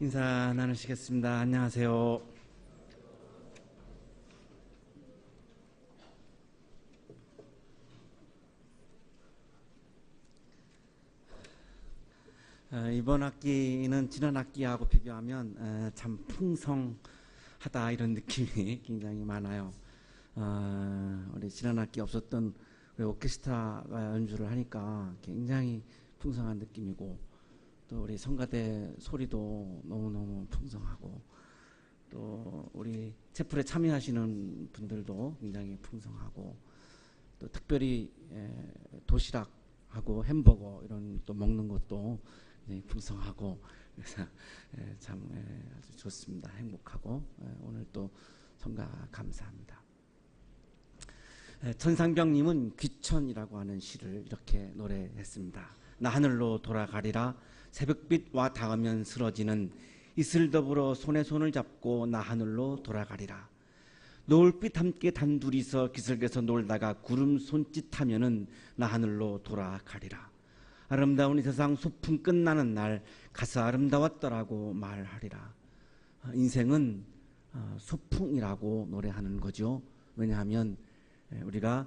인사 나누시겠습니다. 안녕하세요. 이번 학기는 지난 학기하고 비교하면 참 풍성하다 이런 느낌이 굉장히 많아요. 우리 지난 학기 없었던 우리 오케스트라가 연주를 하니까 굉장히 풍성한 느낌이고, 또 우리 성가대 소리도 너무너무 풍성하고, 또 우리 채플에 참여하시는 분들도 굉장히 풍성하고, 또 특별히 도시락하고 햄버거 이런 또 먹는 것도 굉장히 풍성하고, 그래서 참 아주 좋습니다. 행복하고 오늘 또 성가 감사합니다. 천상병님은 귀천이라고 하는 시를 이렇게 노래했습니다. 나 하늘로 돌아가리라. 새벽빛와 닿으면 쓰러지는 이슬 더불어 손에 손을 잡고 나 하늘로 돌아가리라. 노을빛 함께 단둘이서 기슭에서 놀다가 구름 손짓하면은 나 하늘로 돌아가리라. 아름다운 이 세상 소풍 끝나는 날 가서 아름다웠더라고 말하리라. 인생은 소풍이라고 노래하는 거죠. 왜냐하면 우리가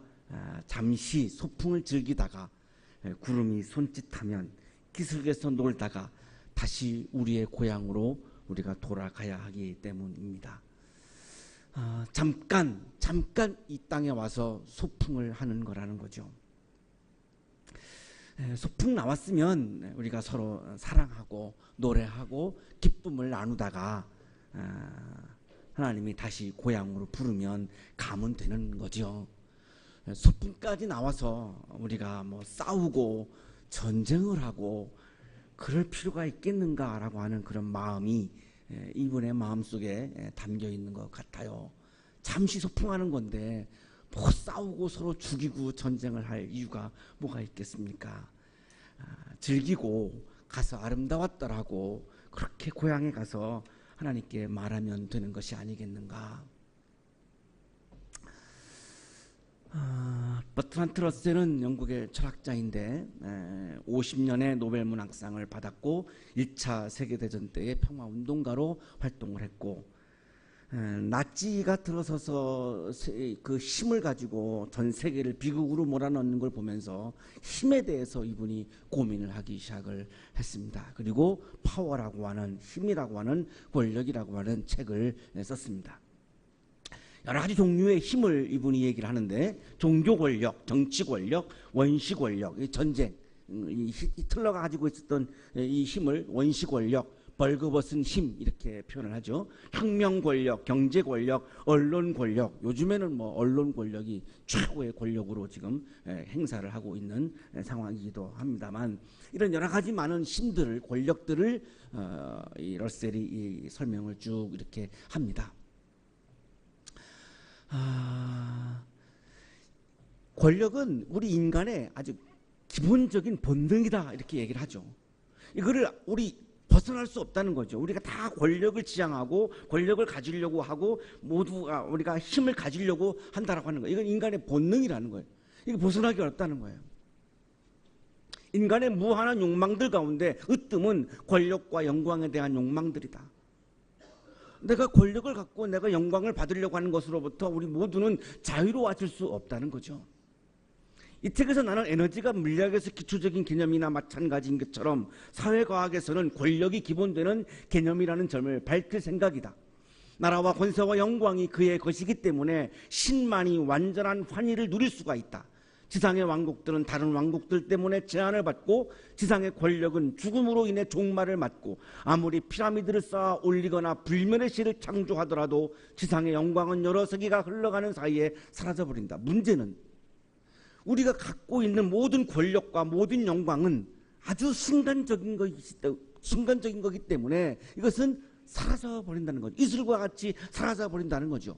잠시 소풍을 즐기다가 구름이 손짓하면 기슭에서 놀다가 다시 우리의 고향으로 우리가 돌아가야 하기 때문입니다. 잠깐 이 땅에 와서 소풍을 하는 거라는 거죠. 소풍 나왔으면 우리가 서로 사랑하고 노래하고 기쁨을 나누다가 하나님이 다시 고향으로 부르면 가면 되는 거죠. 소풍까지 나와서 우리가 뭐 싸우고 전쟁을 하고 그럴 필요가 있겠는가라고 하는 그런 마음이 이분의 마음속에 담겨 있는 것 같아요. 잠시 소풍하는 건데 뭐 싸우고 서로 죽이고 전쟁을 할 이유가 뭐가 있겠습니까? 즐기고 가서 아름다웠더라고 그렇게 고향에 가서 하나님께 말하면 되는 것이 아니겠는가? 버트란트 러셀은 영국의 철학자인데 50년의 노벨문학상을 받았고 1차 세계대전 때의 평화운동가로 활동을 했고, 나치가 들어서서 그 힘을 가지고 전 세계를 비극으로 몰아넣는 걸 보면서 힘에 대해서 이분이 고민을 하기 시작을 했습니다. 그리고 파워라고 하는, 힘이라고 하는, 권력이라고 하는 책을 썼습니다. 여러 가지 종류의 힘을 이분이 얘기를 하는데, 종교 권력, 정치 권력, 원시 권력, 전쟁, 히틀러가 가지고 있었던 이 힘을 원시 권력, 벌거벗은 힘 이렇게 표현을 하죠. 혁명 권력, 경제 권력, 언론 권력. 요즘에는 뭐 언론 권력이 최고의 권력으로 지금 행사를 하고 있는 상황이기도 합니다만, 이런 여러 가지 많은 힘들을, 권력들을 이 러셀이 이 설명을 쭉 이렇게 합니다. 권력은 우리 인간의 아주 기본적인 본능이다 이렇게 얘기를 하죠. 이거를 우리 벗어날 수 없다는 거죠. 우리가 다 권력을 지향하고 권력을 가지려고 하고 모두가 우리가 힘을 가지려고 한다라고 하는 거예요. 이건 인간의 본능이라는 거예요. 이거 벗어나기 어렵다는 거예요. 인간의 무한한 욕망들 가운데 으뜸은 권력과 영광에 대한 욕망들이다. 내가 권력을 갖고 내가 영광을 받으려고 하는 것으로부터 우리 모두는 자유로워질 수 없다는 거죠. 이 책에서 나는 에너지가 물리학에서 기초적인 개념이나 마찬가지인 것처럼 사회과학에서는 권력이 기본되는 개념이라는 점을 밝힐 생각이다. 나라와 권세와 영광이 그의 것이기 때문에 신만이 완전한 환희를 누릴 수가 있다. 지상의 왕국들은 다른 왕국들 때문에 제한을 받고 지상의 권력은 죽음으로 인해 종말을 맞고 아무리 피라미드를 쌓아 올리거나 불멸의 시를 창조하더라도 지상의 영광은 여러 세기가 흘러가는 사이에 사라져버린다. 문제는 우리가 갖고 있는 모든 권력과 모든 영광은 아주 순간적인 거기 때문에 이것은 사라져버린다는 거죠. 이슬과 같이 사라져버린다는 거죠.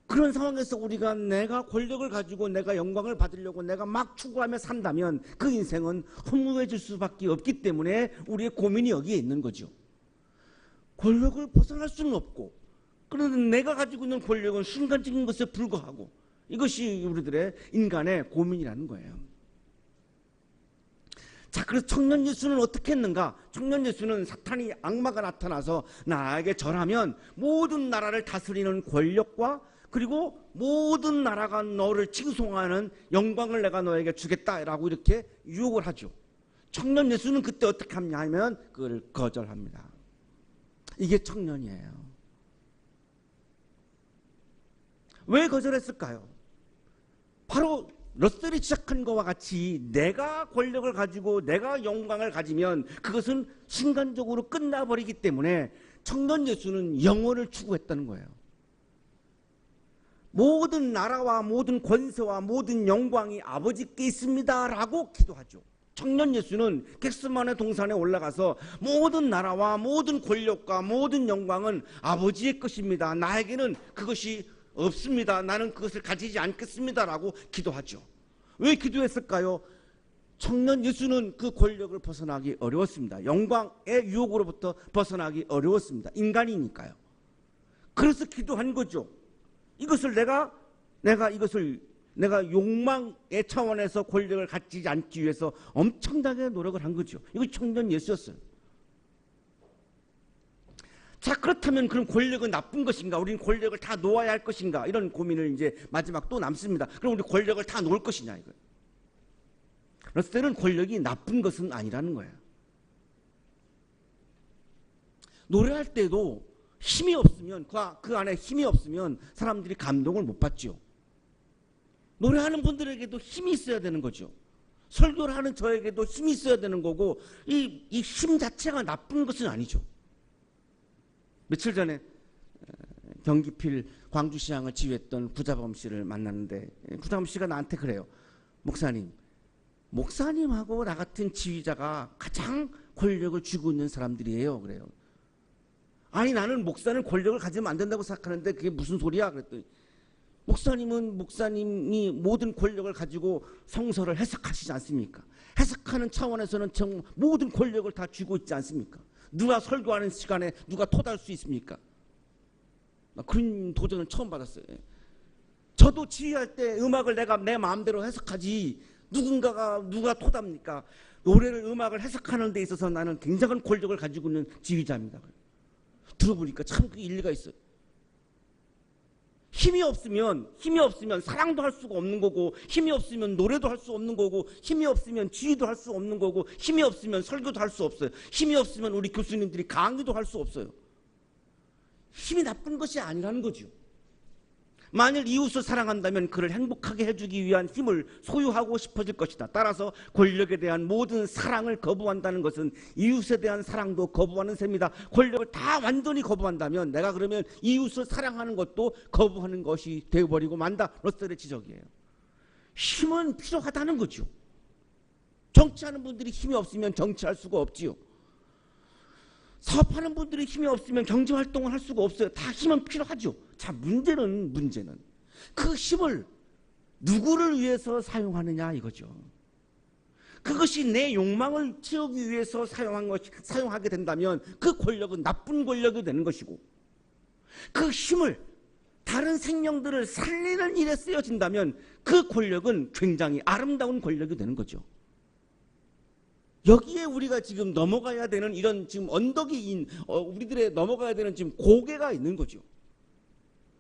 그런 상황에서 우리가 내가 권력을 가지고 내가 영광을 받으려고 내가 막 추구하며 산다면 그 인생은 허무해질 수밖에 없기 때문에 우리의 고민이 여기에 있는 거죠. 권력을 벗어날 수는 없고, 그런데 내가 가지고 있는 권력은 순간적인 것에 불과하고, 이것이 우리들의 인간의 고민이라는 거예요. 자, 그래서 청년 예수는 어떻게 했는가? 청년 예수는 사탄이 악마가 나타나서 나에게 절하면 모든 나라를 다스리는 권력과 그리고 모든 나라가 너를 칭송하는 영광을 내가 너에게 주겠다라고 이렇게 유혹을 하죠. 청년 예수는 그때 어떻게 하냐면 그걸 거절합니다. 이게 청년이에요. 왜 거절했을까요? 바로 러셀이 지적한 것과 같이 내가 권력을 가지고 내가 영광을 가지면 그것은 순간적으로 끝나버리기 때문에 청년 예수는 영혼을 추구했다는 거예요. 모든 나라와 모든 권세와 모든 영광이 아버지께 있습니다 라고 기도하죠. 청년 예수는 겟세마네 동산에 올라가서 모든 나라와 모든 권력과 모든 영광은 아버지의 것입니다. 나에게는 그것이 없습니다. 나는 그것을 가지지 않겠습니다 라고 기도하죠. 왜 기도했을까요? 청년 예수는 그 권력을 벗어나기 어려웠습니다. 영광의 유혹으로부터 벗어나기 어려웠습니다. 인간이니까요. 그래서 기도한 거죠. 이것을 내가 욕망의 차원에서 권력을 갖지 않기 위해서 엄청나게 노력을 한 거죠. 이거 청년 예수였어요. 자, 그렇다면 그럼 권력은 나쁜 것인가? 우리는 권력을 다 놓아야 할 것인가? 이런 고민을 이제 마지막 또 남습니다. 그럼 우리 권력을 다 놓을 것이냐 이거예요. 러셀은 권력이 나쁜 것은 아니라는 거예요. 노래할 때도 힘이 없으면 그 안에 힘이 없으면 사람들이 감동을 못 받죠. 노래하는 분들에게도 힘이 있어야 되는 거죠. 설교를 하는 저에게도 힘이 있어야 되는 거고 이 힘 자체가 나쁜 것은 아니죠. 며칠 전에 경기필 광주시장을 지휘했던 구자범 씨를 만났는데 구자범 씨가 나한테 그래요. 목사님하고 나 같은 지휘자가 가장 권력을 쥐고 있는 사람들이에요. 그래요. 아니 나는 목사는 권력을 가지면 안 된다고 생각하는데 그게 무슨 소리야? 그랬더니 목사님이 모든 권력을 가지고 성서를 해석하시지 않습니까? 해석하는 차원에서는 모든 권력을 다 쥐고 있지 않습니까? 누가 설교하는 시간에 누가 토달 수 있습니까? 그런 도전을 처음 받았어요. 저도 지휘할 때 음악을 내가 내 마음대로 해석하지 누가 토답니까? 노래를 음악을 해석하는 데 있어서 나는 굉장한 권력을 가지고 있는 지휘자입니다. 들어보니까 참 그 일리가 있어요. 힘이 없으면 사랑도 할 수가 없는 거고 힘이 없으면 노래도 할 수 없는 거고 힘이 없으면 지휘도 할 수 없는 거고 힘이 없으면 설교도 할 수 없어요. 힘이 없으면 우리 교수님들이 강의도 할 수 없어요. 힘이 나쁜 것이 아니라는 거죠. 만일 이웃을 사랑한다면 그를 행복하게 해주기 위한 힘을 소유하고 싶어질 것이다. 따라서 권력에 대한 모든 사랑을 거부한다는 것은 이웃에 대한 사랑도 거부하는 셈이다. 권력을 다 완전히 거부한다면 내가 그러면 이웃을 사랑하는 것도 거부하는 것이 되어버리고 만다. 러셀의 지적이에요. 힘은 필요하다는 거죠. 정치하는 분들이 힘이 없으면 정치할 수가 없지요. 사업하는 분들이 힘이 없으면 경제활동을 할 수가 없어요. 다 힘은 필요하죠. 자, 문제는 그 힘을 누구를 위해서 사용하느냐 이거죠. 그것이 내 욕망을 채우기 위해서 사용하게 된다면 그 권력은 나쁜 권력이 되는 것이고 그 힘을 다른 생명들을 살리는 일에 쓰여진다면 그 권력은 굉장히 아름다운 권력이 되는 거죠. 여기에 우리가 지금 넘어가야 되는 이런 지금 언덕이 우리들의 넘어가야 되는 지금 고개가 있는 거죠.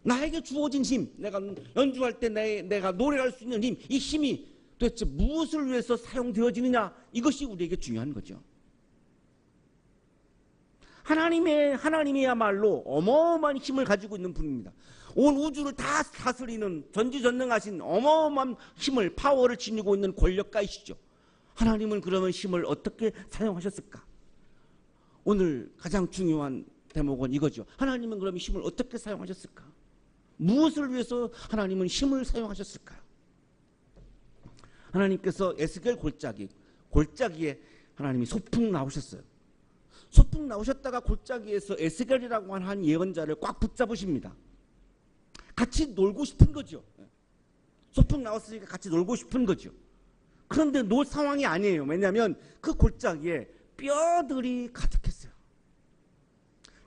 나에게 주어진 힘, 내가 연주할 때 내가 노래할 수 있는 힘, 이 힘이 도대체 무엇을 위해서 사용되어지느냐 이것이 우리에게 중요한 거죠. 하나님이야말로 어마어마한 힘을 가지고 있는 분입니다. 온 우주를 다 다스리는 전지전능하신 어마어마한 힘을 파워를 지니고 있는 권력가이시죠. 하나님은 그러면 힘을 어떻게 사용하셨을까? 오늘 가장 중요한 대목은 이거죠. 하나님은 그러면 힘을 어떻게 사용하셨을까? 무엇을 위해서 하나님은 힘을 사용하셨을까요? 하나님께서 에스겔 골짜기에 하나님이 소풍 나오셨어요. 소풍 나오셨다가 골짜기에서 에스겔이라고 하는 한 예언자를 꽉 붙잡으십니다. 같이 놀고 싶은 거죠. 소풍 나왔으니까 같이 놀고 싶은 거죠. 그런데 놀 상황이 아니에요. 왜냐하면 그 골짜기에 뼈들이 가득했어요.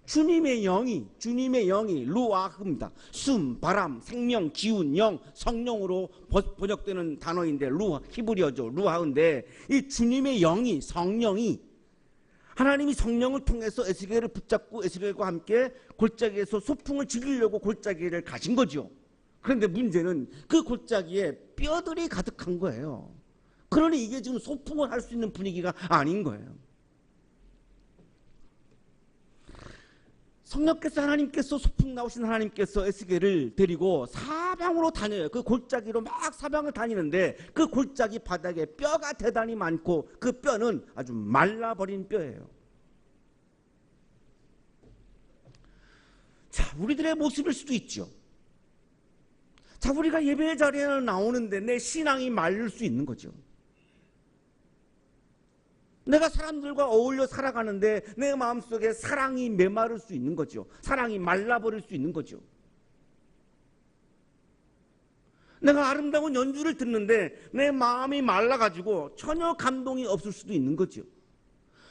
주님의 영이 루아흐입니다. 숨, 바람, 생명, 기운, 영, 성령으로 번역되는 단어인데 히브리어죠. 루아흐인데 이 주님의 영이, 성령이, 하나님이 성령을 통해서 에스겔을 붙잡고 에스겔과 함께 골짜기에서 소풍을 즐기려고 골짜기를 가신 거죠. 그런데 문제는 그 골짜기에 뼈들이 가득한 거예요. 그러니 이게 지금 소풍을 할 수 있는 분위기가 아닌 거예요. 성령께서, 하나님께서, 소풍 나오신 하나님께서 에스겔을 데리고 사방으로 다녀요. 그 골짜기로 막 사방을 다니는데 그 골짜기 바닥에 뼈가 대단히 많고 그 뼈는 아주 말라버린 뼈예요. 자, 우리들의 모습일 수도 있죠. 자, 우리가 예배 자리에 나오는데 내 신앙이 말릴 수 있는 거죠. 내가 사람들과 어울려 살아가는데 내 마음속에 사랑이 메마를 수 있는 거죠. 사랑이 말라버릴 수 있는 거죠. 내가 아름다운 연주를 듣는데 내 마음이 말라가지고 전혀 감동이 없을 수도 있는 거죠.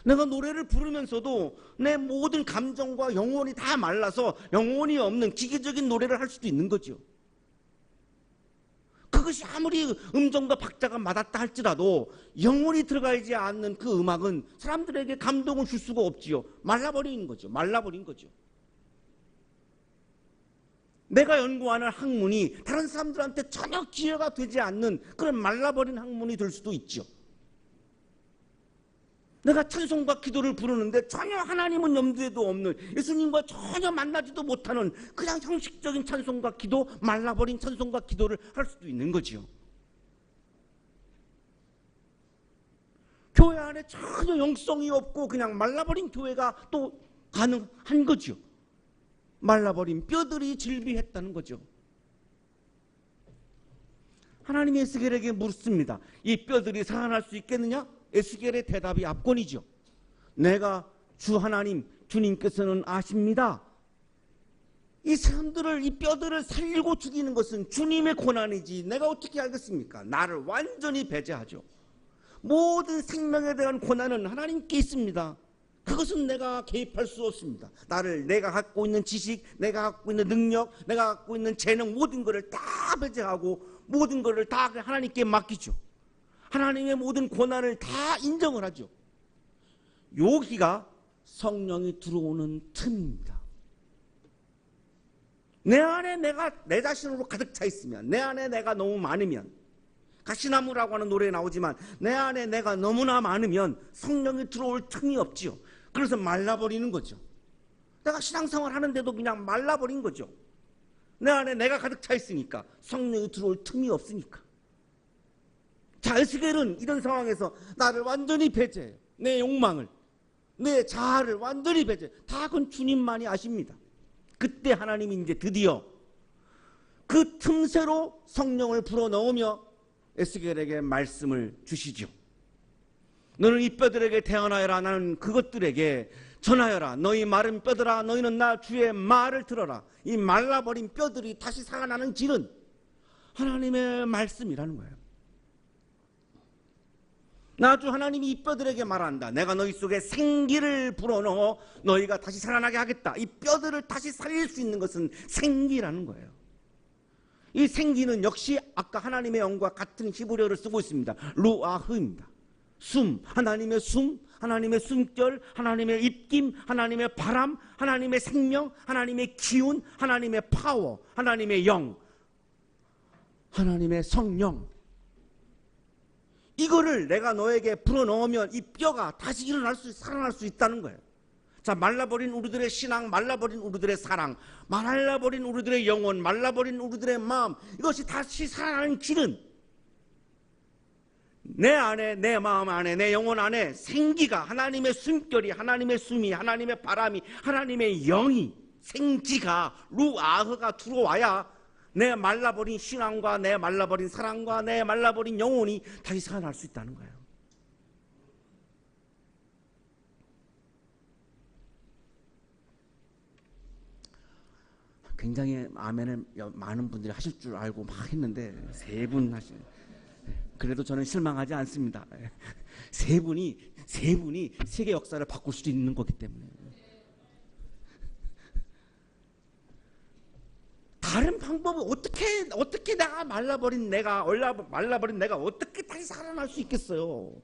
내가 노래를 부르면서도 내 모든 감정과 영혼이 다 말라서 영혼이 없는 기계적인 노래를 할 수도 있는 거죠. 그것이 아무리 음정과 박자가 맞았다 할지라도 영혼이 들어가지 않는 그 음악은 사람들에게 감동을 줄 수가 없지요. 말라버린 거죠. 말라버린 거죠. 내가 연구하는 학문이 다른 사람들한테 전혀 기회가 되지 않는 그런 말라버린 학문이 될 수도 있죠. 내가 찬송과 기도를 부르는데 전혀 하나님은 염두에도 없는, 예수님과 전혀 만나지도 못하는 그냥 형식적인 찬송과 기도, 말라버린 찬송과 기도를 할 수도 있는 거지요. 교회 안에 전혀 영성이 없고 그냥 말라버린 교회가 또 가능한 거죠. 말라버린 뼈들이 질비했다는 거죠. 하나님이 에스겔에게 묻습니다. 이 뼈들이 살아날 수 있겠느냐? 에스겔의 대답이 압권이죠. 내가 주 하나님, 주님께서는 아십니다. 이 사람들을, 이 뼈들을 살리고 죽이는 것은 주님의 권한이지 내가 어떻게 알겠습니까? 나를 완전히 배제하죠. 모든 생명에 대한 권한은 하나님께 있습니다. 그것은 내가 개입할 수 없습니다. 내가 갖고 있는 지식, 내가 갖고 있는 능력, 내가 갖고 있는 재능, 모든 것을 다 배제하고 모든 것을 다 하나님께 맡기죠. 하나님의 모든 권한을 다 인정을 하죠. 여기가 성령이 들어오는 틈입니다. 내 안에 내가 내 자신으로 가득 차 있으면, 내 안에 내가 너무 많으면, 가시나무라고 하는 노래에 나오지만 내 안에 내가 너무나 많으면 성령이 들어올 틈이 없지요. 그래서 말라버리는 거죠. 내가 신앙생활 하는데도 그냥 말라버린 거죠. 내 안에 내가 가득 차 있으니까, 성령이 들어올 틈이 없으니까. 자, 에스겔은 이런 상황에서 나를 완전히 배제해요. 내 욕망을, 내 자아를 완전히 배제해요. 다 그건 주님만이 아십니다. 그때 하나님이 이제 드디어 그 틈새로 성령을 불어넣으며 에스겔에게 말씀을 주시죠. 너는 이 뼈들에게 태어나여라. 나는 그것들에게 전하여라. 너희 마른 뼈들아, 너희는 나 주의 말을 들어라. 이 말라버린 뼈들이 다시 살아나는 길은 하나님의 말씀이라는 거예요. 나 주 하나님이 이 뼈들에게 말한다. 내가 너희 속에 생기를 불어넣어 너희가 다시 살아나게 하겠다. 이 뼈들을 다시 살릴 수 있는 것은 생기라는 거예요. 이 생기는 역시 아까 하나님의 영과 같은 히브리어를 쓰고 있습니다. 루아흐입니다. 숨, 하나님의 숨, 하나님의 숨결, 하나님의 입김, 하나님의 바람, 하나님의 생명, 하나님의 기운, 하나님의 파워, 하나님의 영, 하나님의 성령. 이거를 내가 너에게 불어넣으면 이 뼈가 다시 살아날 수 있다는 거예요. 자, 말라버린 우리들의 신앙, 말라버린 우리들의 사랑, 말라버린 우리들의 영혼, 말라버린 우리들의 마음, 이것이 다시 살아나는 길은 내 안에, 내 마음 안에, 내 영혼 안에 생기가, 하나님의 숨결이, 하나님의 숨이, 하나님의 바람이, 하나님의 영이, 생기가, 루아흐가 들어와야 내 말라버린 신앙과 내 말라버린 사랑과 내 말라버린 영혼이 다시 살아날 수 있다는 거예요. 굉장히 아멘을 많은 분들이 하실 줄 알고 막 했는데 세 분 하시네. 그래도 저는 실망하지 않습니다. 세 분이 세계 역사를 바꿀 수도 있는 거기 때문에. 다른 방법은 어떻게 내가 말라버린 내가 어떻게 다시 살아날 수 있겠어요?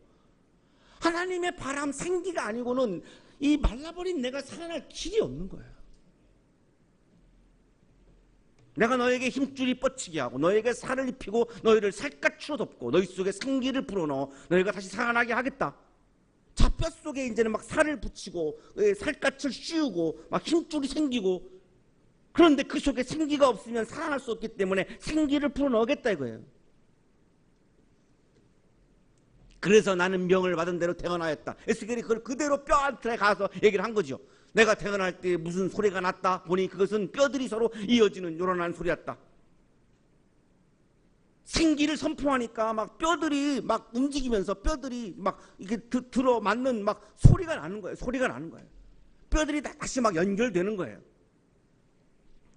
하나님의 바람, 생기가 아니고는 이 말라버린 내가 살아날 길이 없는 거예요. 내가 너에게 힘줄이 뻗치게 하고 너에게 살을 입히고 너희를 살갗으로 덮고 너희 속에 생기를 불어넣어 너희가 다시 살아나게 하겠다. 자, 뼈 속에 이제는 막 살을 붙이고 살갗을 씌우고 막 힘줄이 생기고, 그런데 그 속에 생기가 없으면 살아날 수 없기 때문에 생기를 불어넣겠다 이거예요. 그래서 나는 명을 받은 대로 태어나였다. 에스겔이 그걸 그대로 뼈한테 가서 얘기를 한 거죠. 내가 태어날 때 무슨 소리가 났다 보니 그것은 뼈들이 서로 이어지는 요란한 소리였다. 생기를 선포하니까 막 뼈들이 막 움직이면서 뼈들이 막 이게 들어맞는 막 소리가 나는 거예요. 소리가 나는 거예요. 뼈들이 다시 막 연결되는 거예요.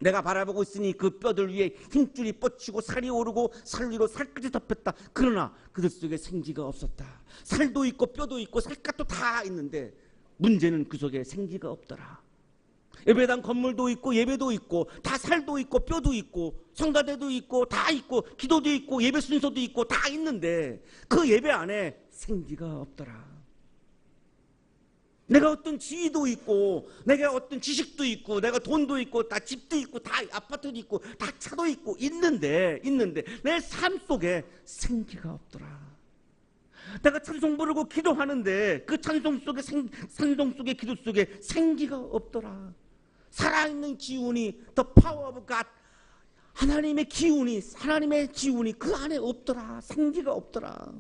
내가 바라보고 있으니 그 뼈들 위에 힘줄이 뻗치고 살이 오르고 살 위로 살끝이 덮였다. 그러나 그들 속에 생기가 없었다. 살도 있고 뼈도 있고 살갗도 다 있는데 문제는 그 속에 생기가 없더라. 예배당 건물도 있고 예배도 있고 다 살도 있고 뼈도 있고 성가대도 있고 다 있고 기도도 있고 예배 순서도 있고 다 있는데 그 예배 안에 생기가 없더라. 내가 어떤 지위도 있고 내가 어떤 지식도 있고 내가 돈도 있고 다 집도 있고 다 아파트도 있고 다 차도 있고 있는데 내 삶 속에 생기가 없더라. 내가 찬송 부르고 기도하는데 그 찬송 속에 기도 속에 생기가 없더라. 살아있는 기운이 the power of God, 하나님의 기운이 그 안에 없더라. 생기가 없더라.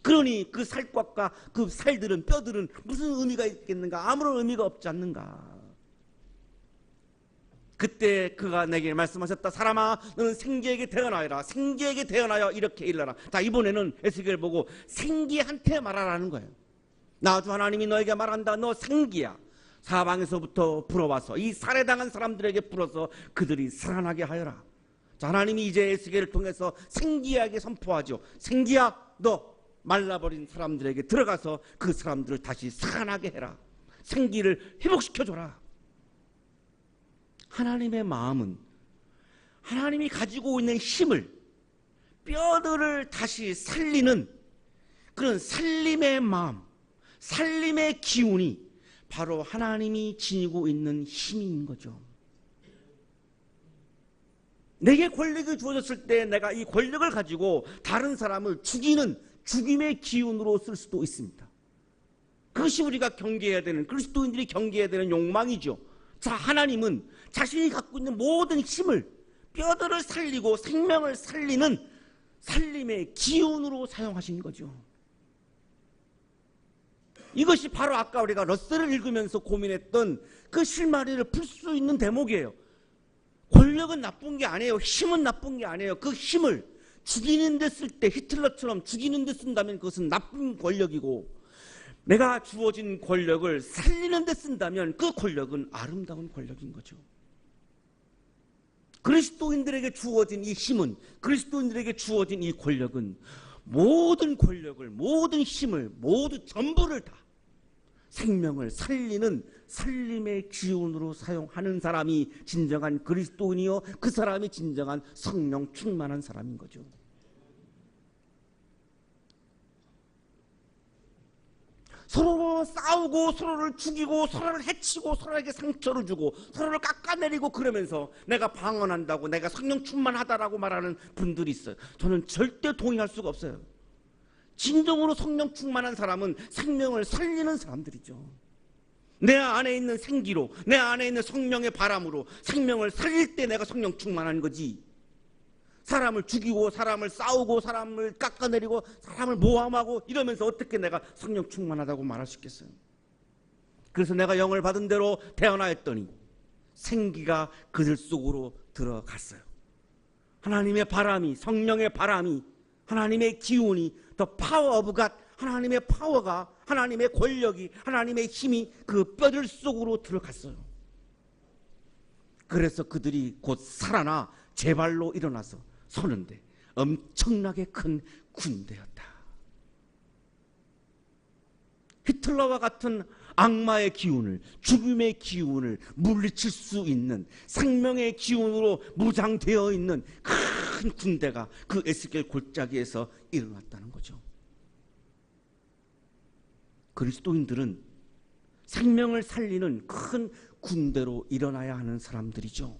그러니 그 살갗과 그 살들은 뼈들은 무슨 의미가 있겠는가? 아무런 의미가 없지 않는가? 그때 그가 내게 말씀하셨다. 사람아, 너는 생기에게 태어나여라. 생기에게 태어나여 이렇게 일러라. 자, 이번에는 에스겔 보고 생기한테 말하라는 거예요. 나 주 하나님이 너에게 말한다. 너 생기야. 사방에서부터 불어와서 이 살해당한 사람들에게 불어서 그들이 살아나게 하여라. 자, 하나님이 이제 에스겔을 통해서 생기에게 선포하죠. 생기야, 너 말라버린 사람들에게 들어가서 그 사람들을 다시 살아나게 해라. 생기를 회복시켜줘라. 하나님의 마음은 하나님이 가지고 있는 힘을, 뼈들을 다시 살리는 그런 살림의 마음, 살림의 기운이 바로 하나님이 지니고 있는 힘인 거죠. 내게 권력이 주어졌을 때 내가 이 권력을 가지고 다른 사람을 죽임의 기운으로 쓸 수도 있습니다. 그것이 우리가 경계해야 되는, 그리스도인들이 경계해야 되는 욕망이죠. 자, 하나님은 자신이 갖고 있는 모든 힘을, 뼈들을 살리고 생명을 살리는 살림의 기운으로 사용하신 거죠. 이것이 바로 아까 우리가 러셀을 읽으면서 고민했던 그 실마리를 풀 수 있는 대목이에요. 권력은 나쁜 게 아니에요. 힘은 나쁜 게 아니에요. 그 힘을 죽이는 데 쓸 때, 히틀러처럼 죽이는 데 쓴다면 그것은 나쁜 권력이고, 내가 주어진 권력을 살리는 데 쓴다면 그 권력은 아름다운 권력인 거죠. 그리스도인들에게 주어진 이 힘은, 그리스도인들에게 주어진 이 권력은 모든 권력을, 모든 힘을, 모두 전부를 다 생명을 살리는 살림의 기운으로 사용하는 사람이 진정한 그리스도인이요, 그 사람이 진정한 성령 충만한 사람인 거죠. 서로 싸우고 서로를 죽이고 서로를 해치고 서로에게 상처를 주고 서로를 깎아내리고 그러면서 내가 방언한다고, 내가 성령 충만하다라고 말하는 분들이 있어요. 저는 절대 동의할 수가 없어요. 진정으로 성령 충만한 사람은 생명을 살리는 사람들이죠. 내 안에 있는 생기로, 내 안에 있는 성령의 바람으로 생명을 살릴 때 내가 성령 충만한 거지, 사람을 죽이고 사람을 싸우고 사람을 깎아내리고 사람을 모함하고 이러면서 어떻게 내가 성령 충만하다고 말할 수 있겠어요? 그래서 내가 영을 받은 대로 태어나였더니 생기가 그들 속으로 들어갔어요. 하나님의 바람이, 성령의 바람이, 하나님의 기운이, the power of God, 하나님의 파워가, 하나님의 권력이, 하나님의 힘이 그 뼈들 속으로 들어갔어요. 그래서 그들이 곧 살아나 제 발로 일어나서 서는데 엄청나게 큰 군대였다. 히틀러와 같은 악마의 기운을, 죽음의 기운을 물리칠 수 있는 생명의 기운으로 무장되어 있는 큰 군대가 그 에스겔 골짜기에서 일어났다는 거죠. 그리스도인들은 생명을 살리는 큰 군대로 일어나야 하는 사람들이죠.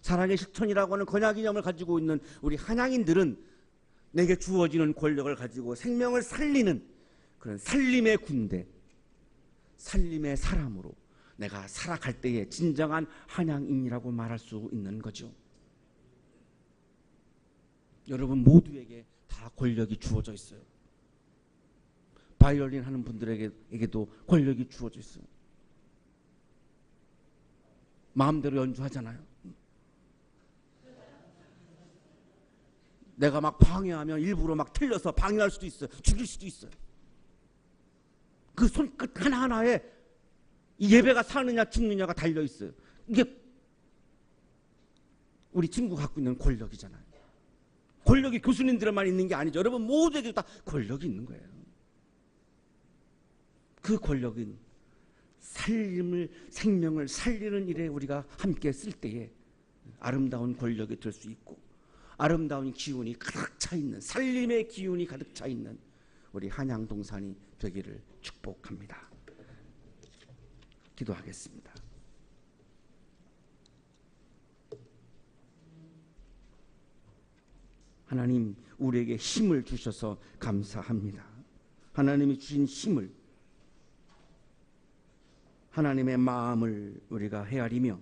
사랑의 실천이라고 하는 권야기념을 가지고 있는 우리 한양인들은 내게 주어지는 권력을 가지고 생명을 살리는 그런 살림의 군대, 살림의 사람으로 내가 살아갈 때에 진정한 한양인이라고 말할 수 있는 거죠. 여러분 모두에게 다 권력이 주어져 있어요. 바이올린 하는 분들에게도 권력이 주어져 있어요. 마음대로 연주하잖아요. 내가 막 방해하면 일부러 막 틀려서 방해할 수도 있어요. 죽일 수도 있어요. 그 손끝 하나하나에 이 예배가 사느냐 죽느냐가 달려있어요. 이게 우리 친구 갖고 있는 권력이잖아요. 권력이 교수님들만 있는 게 아니죠. 여러분 모두에게 다 권력이 있는 거예요. 그 권력은 생명을 살리는 일에 우리가 함께 쓸 때에 아름다운 권력이 될 수 있고 아름다운 기운이 가득 차 있는, 살림의 기운이 가득 차 있는 우리 한양동산이 되기를 축복합니다. 기도하겠습니다. 하나님, 우리에게 힘을 주셔서 감사합니다. 하나님이 주신 힘을, 하나님의 마음을 우리가 헤아리며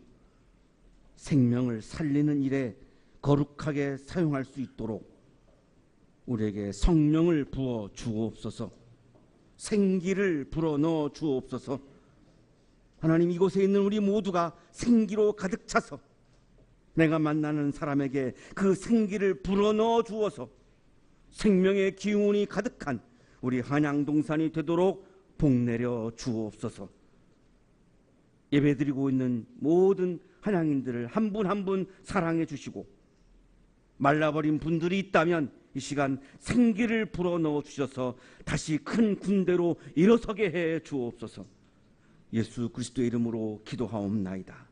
생명을 살리는 일에 거룩하게 사용할 수 있도록 우리에게 성령을 부어 주옵소서. 생기를 불어넣어 주옵소서. 하나님, 이곳에 있는 우리 모두가 생기로 가득 차서 내가 만나는 사람에게 그 생기를 불어넣어 주어서 생명의 기운이 가득한 우리 한양동산이 되도록 복내려 주옵소서. 예배드리고 있는 모든 한양인들을 한 분 한 분 사랑해 주시고 말라버린 분들이 있다면 이 시간 생기를 불어넣어 주셔서 다시 큰 군대로 일어서게 해 주옵소서. 예수 그리스도의 이름으로 기도하옵나이다.